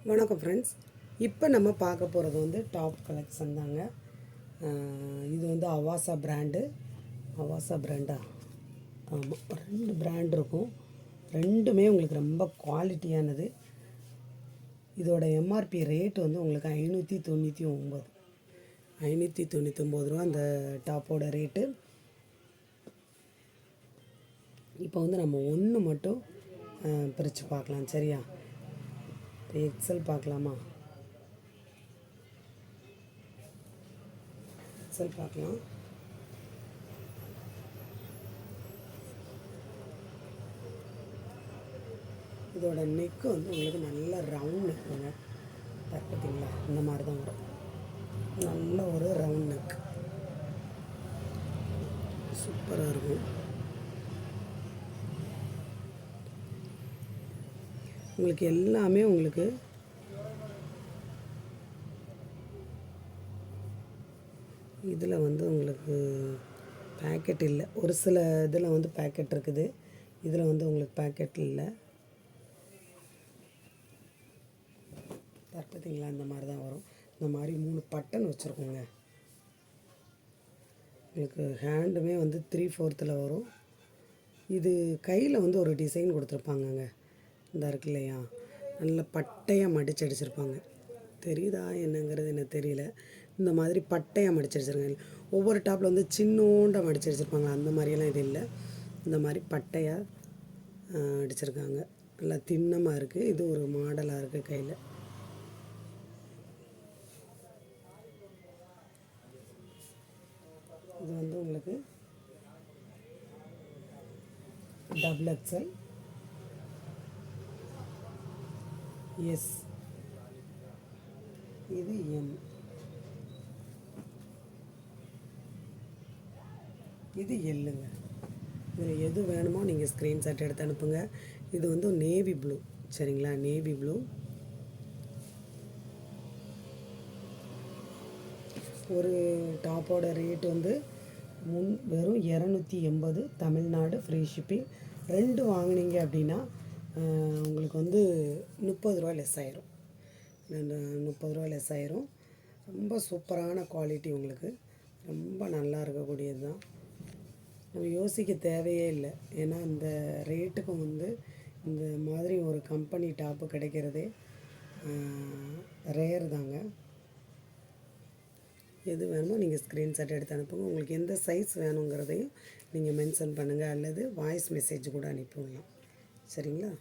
வணக்கம் ஃப்ரெண்ட்ஸ். இப்போ நம்ம பார்க்க போகிறது வந்து டாப் கலெக்ஷன் தாங்க. இது வந்து அவாசா பிராண்டா? ஆமாம், 2 பிராண்ட் இருக்கும். ரெண்டுமே உங்களுக்கு ரொம்ப குவாலிட்டியானது. இதோட எம்ஆர்பி ரேட் வந்து உங்களுக்கு 599 ரூபா அந்த டாப்போட ரேட்டு. இப்போ வந்து நம்ம ஒன்று மட்டும் பிரித்து பார்க்கலாம், சரியா? இப்போ எக்ஸல் பார்க்கலாமா? எக்ஸல் பார்க்கலாம். இதோட நெக்கு வந்து உங்களுக்கு நல்ல ரவுண்ட் நெக்குங்க. பார்த்தீங்களா? இந்த மாதிரி தான் வரும். நல்ல ஒரு ரவுண்ட் நெக், சூப்பராக இருக்கும். உங்களுக்கு எல்லாமே உங்களுக்கு இதில் வந்து உங்களுக்கு பேக்கெட் இல்லை. ஒரு சில இதில் வந்து பேக்கெட் இருக்குது, இதில் வந்து உங்களுக்கு பேக்கெட் இல்லை. பார்த்தீங்களா? இந்த மாதிரி தான் வரும். இந்த மாதிரி 3 பட்டன் வச்சுருக்கோங்க. உங்களுக்கு ஹேண்டுமே வந்து 3/4 வரும். இது கையில் வந்து ஒரு டிசைன் கொடுத்துருப்பாங்கங்க. இந்த இருக்கு இல்லையா, நல்ல பட்டையாக மடித்து அடிச்சிருப்பாங்க. தெரியுதா என்னங்கிறது எனக்கு தெரியல. இந்த மாதிரி பட்டையாக மடித்து அடிச்சிருக்காங்க. ஒவ்வொரு டாப்பில் வந்து சின்னோண்டாக மடித்து அடிச்சிருப்பாங்க. அந்த மாதிரியெல்லாம் இது இல்லை. இந்த மாதிரி பட்டையாக அடிச்சிருக்காங்க. நல்லா திண்ணமாக இருக்குது. இது ஒரு மாடலாக இருக்குது கையில். இது வந்து உங்களுக்கு XXL, எஸ், இது எம், இது எல்லுங்க. இதில் எது வேணுமோ நீங்கள் ஸ்க்ரீன்ஷாட் எடுத்து அனுப்புங்க. இது வந்து நேவி ப்ளூ, சரிங்களா? Navy blue. ஒரு டாப்போட ரேட் வந்து வெறும் 280 தமிழ்நாடு, ஃப்ரீ ஷிப்பிங். 2 வாங்கினீங்க அப்படின்னா உங்களுக்கு வந்து 30 ரூபா லெஸ் ஆயிரும். 30 ரூபா லெஸ் ஆயிரும். ரொம்ப சூப்பரான குவாலிட்டி, உங்களுக்கு ரொம்ப நல்லா இருக்கக்கூடியது தான். நம்ம யோசிக்க தேவையே இல்லை. ஏன்னா இந்த ரேட்டுக்கும் வந்து இந்த மாதிரி ஒரு கம்பெனி டாப்பு கிடைக்கிறதே ரேர் தாங்க. எது வேணுமோ நீங்கள் ஸ்க்ரீன்ஷாட் எடுத்து அனுப்புங்க. உங்களுக்கு எந்த சைஸ் வேணுங்கிறதையும் நீங்கள் மென்ஷன் பண்ணுங்கள், அல்லது வாய்ஸ் மெசேஜ் கூட அனுப்பிவிடலாம், சரிங்களா?